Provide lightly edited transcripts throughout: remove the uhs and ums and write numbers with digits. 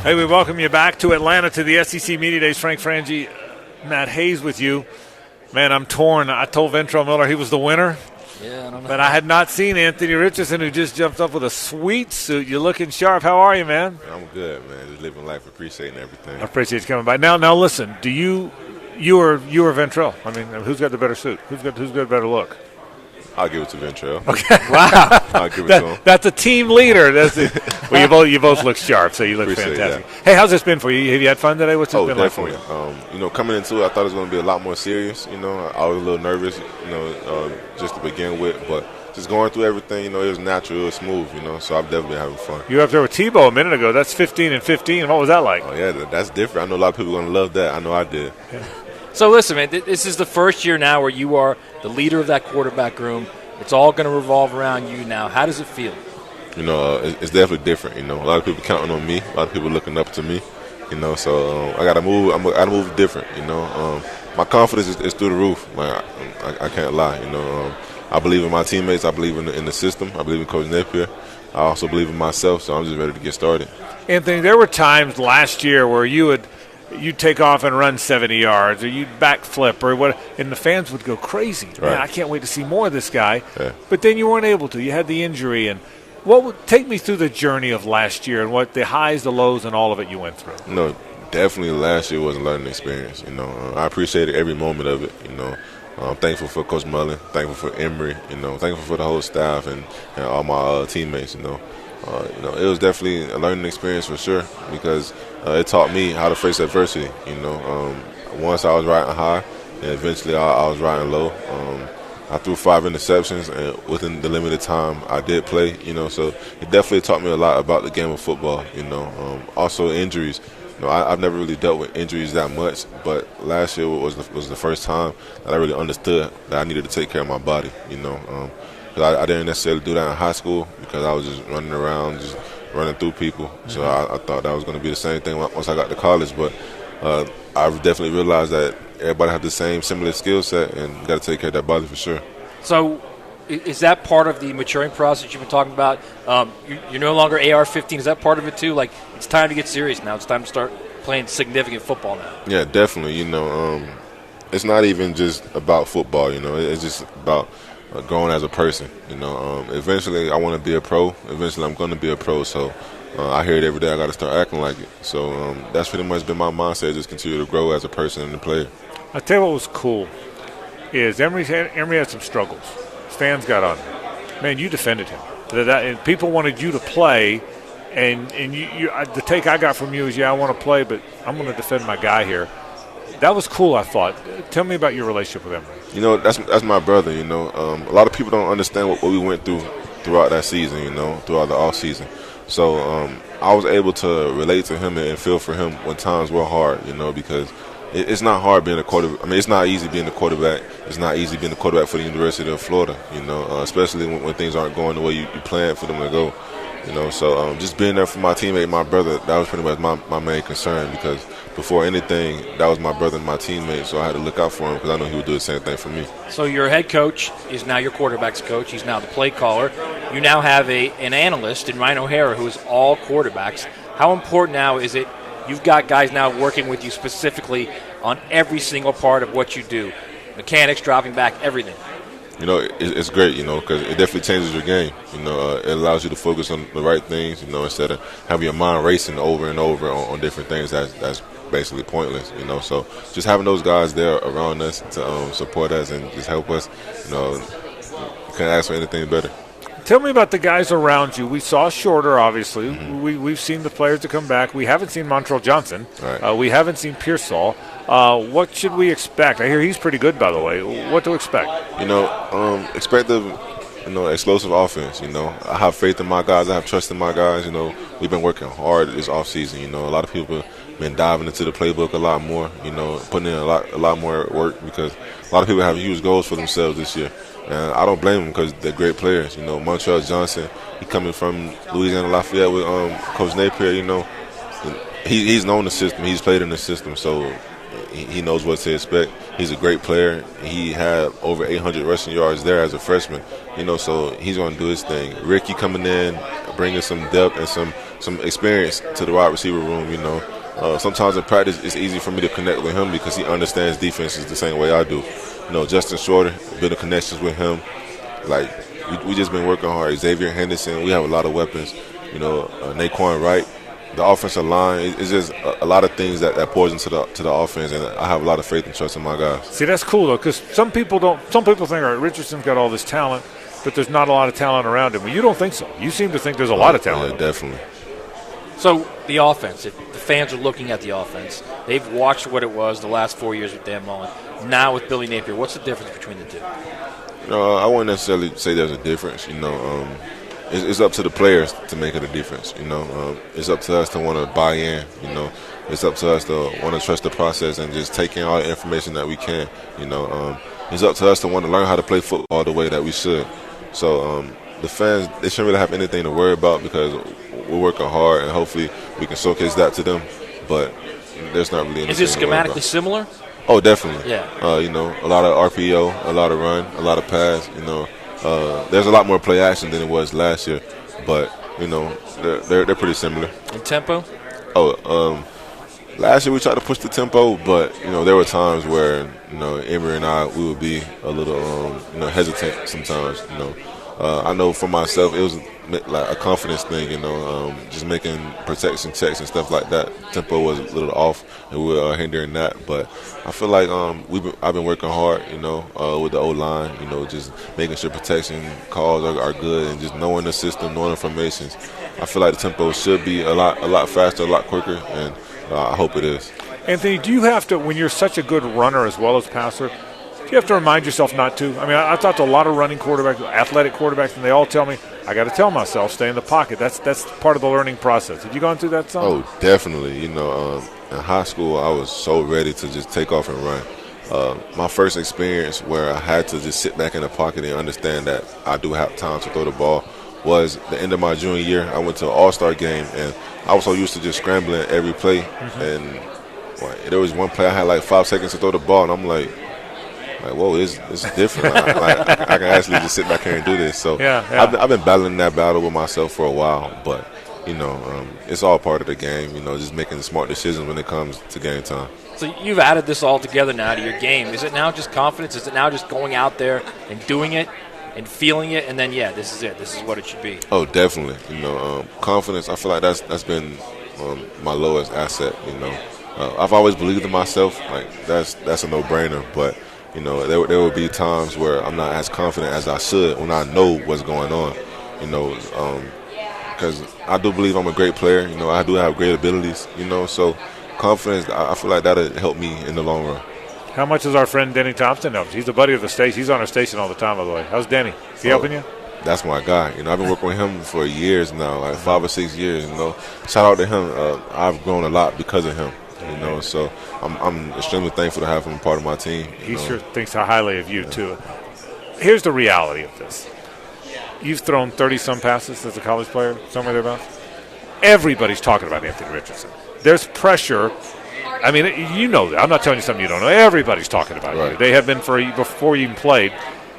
Hey, we welcome you back to Atlanta to the SEC Media Days. Frank Frangie, Matt Hayes with you. Man, I'm torn. I told Ventrell Miller he was the winner. Yeah, I don't know. But I had not seen Anthony Richardson, who just jumped up with a sweet suit. You're looking sharp. How are you, man? I'm good, man. Just living life, appreciating everything. I appreciate you coming by. Now listen. Do you or Ventrell? I mean, who's got the better suit? Who's got a better look? I'll give it to Ventrell. Okay. Wow. I'll give it to him. That's a team leader. Well, you both look sharp, so you look Appreciate fantastic. that. Hey, how's this been for you? Have you had fun today? What's it been like for definitely. you? Coming into it, I thought it was going to be a lot more serious. I was a little nervous, just to begin with, but just going through everything, it was natural, it was smooth, so I've definitely been having fun. You were up there with Tebow a minute ago. That's 15-15. What was that like? Oh, yeah, that's different. I know a lot of people are going to love that. I know I did. Yeah. So listen, man, this is the first year now where you are the leader of that quarterback room. It's all going to revolve around you now. How does it feel? It's definitely different. A lot of people counting on me. A lot of people looking up to me. So I got to move. I got to move different. My confidence is through the roof. Like I can't lie. I believe in my teammates. I believe in the system. I believe in Coach Napier. I also believe in myself. So I'm just ready to get started. Anthony, there were times last year where you'd take off and run 70 yards, or you'd backflip, or what, and the fans would go crazy. Right. Man, I can't wait to see more of this guy. Yeah. But then you weren't able to. You had the injury. And take me through the journey of last year and what the highs, the lows, and all of it you went through. Definitely last year was a learning experience. I appreciated every moment of it. I'm thankful for Coach Mullen, thankful for Emory, thankful for the whole staff and all my teammates. It was definitely a learning experience for sure because it taught me how to face adversity. Once I was riding high, and eventually I was riding low. I threw 5 interceptions, and within the limited time I did play. So it definitely taught me a lot about the game of football. Also injuries. I've never really dealt with injuries that much, but last year was the first time that I really understood that I needed to take care of my body. Because I didn't necessarily do that in high school because I was just running around, just running through people. Mm-hmm. So I thought that was going to be the same thing once I got to college. But I definitely realized that everybody have the similar skill set, and you got to take care of that body for sure. So is that part of the maturing process you've been talking about? You're no longer AR-15. Is that part of it too? Like, it's time to get serious now. It's time to start playing significant football now. Yeah, definitely. It's not even just about football. It's just about growing as a person. Eventually I want to be a pro. Eventually I'm going to be a pro. So I hear it every day. I got to start acting like it. So that's pretty much been my mindset. Just continue to grow as a person and a player. I'll tell you what was cool is Emory had some struggles. Fans got on him. Man, you defended him. And people wanted you to play, and the take I got from you is, I want to play, but I'm going to defend my guy here. That was cool, I thought. Tell me about your relationship with Emory. That's my brother. A lot of people don't understand what we went throughout that season. Throughout the off season. So I was able to relate to him and feel for him when times were hard. Because it's not hard being a quarterback. I mean, it's not easy being a quarterback. It's not easy being a quarterback for the University of Florida, especially when things aren't going the way you planned for them to go. So just being there for my teammate, my brother, that was pretty much my main concern because before anything, that was my brother and my teammate, so I had to look out for him because I know he would do the same thing for me. So your head coach is now your quarterback's coach. He's now the play caller. You now have an analyst in Ryan O'Hara who is all quarterbacks. How important now is it? You've got guys now working with you specifically on every single part of what you do. Mechanics, dropping back, everything. It's great, because it definitely changes your game. It allows you to focus on the right things, instead of having your mind racing over and over on different things that's basically pointless, So just having those guys there around us to support us and just help us, you can't ask for anything better. Tell me about the guys around you. We saw Shorter, obviously. Mm-hmm. We've seen the players that come back. We haven't seen Montrell Johnson. Right. We haven't seen Pearsall. What should we expect? I hear he's pretty good, by the way. What to expect? Expect explosive offense. I have faith in my guys. I have trust in my guys. We've been working hard this offseason. A lot of people have been diving into the playbook a lot more. Putting in a lot more work because a lot of people have huge goals for themselves this year. And I don't blame them because they're great players. Montrell Johnson, he coming from Louisiana Lafayette with Coach Napier. He's known the system. He's played in the system, so he knows what to expect. He's a great player. He had over 800 rushing yards there as a freshman. So he's going to do his thing. Ricky coming in, bringing some depth and some some experience to the wide receiver room. Sometimes in practice it's easy for me to connect with him because he understands defenses the same way I do. Justin Shorter, building connections with him. Like we just been working hard. Xavier Henderson, we have a lot of weapons. Naquan Wright. The offensive line, it's just a lot of things that pours into the offense, and I have a lot of faith and trust in my guys. See, that's cool though, because some people think, all right, Richardson's got all this talent, but there's not a lot of talent around him. Well, you don't think so. You seem to think there's a lot of talent. Yeah, definitely. So the offense, if the fans are looking at the offense, they've watched what it was the last 4 years with Dan Mullen. Now with Billy Napier, what's the difference between the two? I wouldn't necessarily say there's a difference. It's up to the players to make it a difference. It's up to us to want to buy in. It's up to us to want to trust the process and just take in all the information that we can. It's up to us to want to learn how to play football the way that we should. So the fans, they shouldn't really have anything to worry about because we're working hard and hopefully we can showcase that to them. But there's not really anything. Is it schematically similar? Oh, definitely. Yeah. A lot of RPO, a lot of run, a lot of pass. There's a lot more play action than it was last year, but they're pretty similar. And tempo? Last year we tried to push the tempo, but there were times where Emory and we would be a little hesitant sometimes. I know for myself it was like a confidence thing. Just making protection checks and stuff like that. Tempo was a little off, and we were hindering that. But I feel like I've been working hard. With the O-line. Just making sure protection calls are good, and just knowing the system, knowing the formations. I feel like the tempo should be a lot faster, a lot quicker, and I hope it is. Anthony, do you have to, when you're such a good runner as well as passer, do you have to remind yourself not to? I mean, I talk to a lot of running quarterbacks, athletic quarterbacks, and they all tell me, I got to tell myself, stay in the pocket. That's part of the learning process. Have you gone through that some? Oh, definitely. In high school, I was so ready to just take off and run. My first experience where I had to just sit back in the pocket and understand that I do have time to throw the ball was the end of my junior year. I went to an all-star game, and I was so used to just scrambling every play. And there was one play I had like 5 seconds to throw the ball, and I'm like, whoa, it's different. I can actually just sit back here and do this. So yeah. I've been battling that battle with myself for a while, but it's all part of the game. Just making smart decisions when it comes to game time. So you've added this all together now to your game. Is it now just confidence? Is it now just going out there and doing it and feeling it, and then this is it. This is what it should be. Oh, definitely. Confidence. I feel like that's been my lowest asset. I've always believed in myself. Like that's a no-brainer, but. There will be times where I'm not as confident as I should when I know what's going on, because I do believe I'm a great player. I do have great abilities, so confidence, I feel like that'll help me in the long run. How much does our friend Denny Thompson know? He's a buddy of the station. He's on our station all the time, by the way. How's Denny? Is he helping you? That's my guy. I've been working with him for years now, like 5 or 6 years. Shout out to him. I've grown a lot because of him. So I'm extremely thankful to have him part of my team. He sure thinks highly of you, too. Here's the reality of this. You've thrown 30-some passes as a college player, somewhere thereabouts. Everybody's talking about Anthony Richardson. There's pressure. I mean, that. I'm not telling you something you don't know. Everybody's talking about you. They have been before you even played.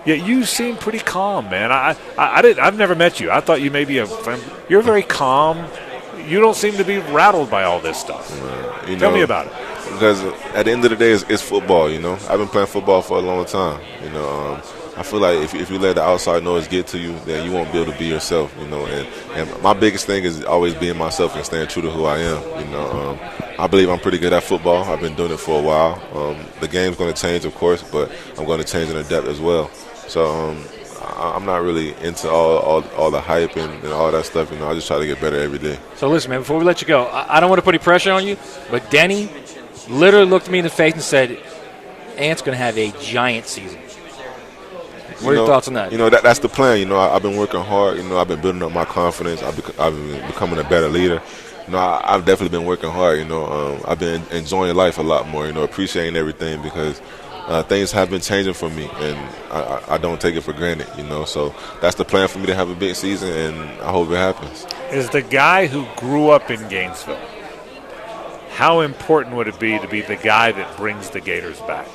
Yet you seem pretty calm, man. I've never met you. I thought you may be you're very calm. You don't seem to be rattled by all this stuff. Tell me about it. Because at the end of the day, it's football. I've been playing football for a long time. I feel like if you let the outside noise get to you, then you won't be able to be yourself. And my biggest thing is always being myself and staying true to who I am. I believe I'm pretty good at football. I've been doing it for a while. The game's going to change, of course, but I'm going to change and adapt as well. So I'm not really into all the hype and all that stuff. I just try to get better every day. So listen, man, before we let you go, I don't want to put any pressure on you, but Denny literally looked me in the face and said, Ant's going to have a giant season. What are your thoughts on that? That's the plan. I've been working hard. I've been building up my confidence. I've been becoming a better leader. I've definitely been working hard. I've been enjoying life a lot more, appreciating everything because things have been changing for me, and I don't take it for granted, So that's the plan for me to have a big season, and I hope it happens. As the guy who grew up in Gainesville, how important would it be to be the guy that brings the Gators back?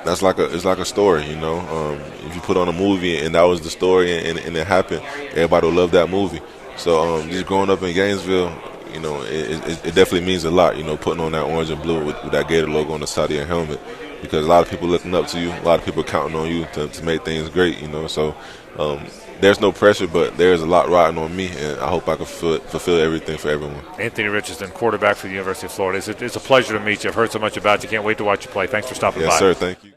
It's like a story, If you put on a movie and that was the story and it happened, everybody will love that movie. So just growing up in Gainesville, you know, it definitely means a lot, you know, putting on that orange and blue with that Gator logo on the side of your helmet, because a lot of people looking up to you, a lot of people counting on you to make things great, you know. So there's no pressure, but there's a lot riding on me, and I hope I can fulfill everything for everyone. Anthony Richardson, quarterback for the University of Florida. It's a pleasure to meet you. I've heard so much about you. Can't wait to watch you play. Thanks for stopping by. Yes, sir. Thank you.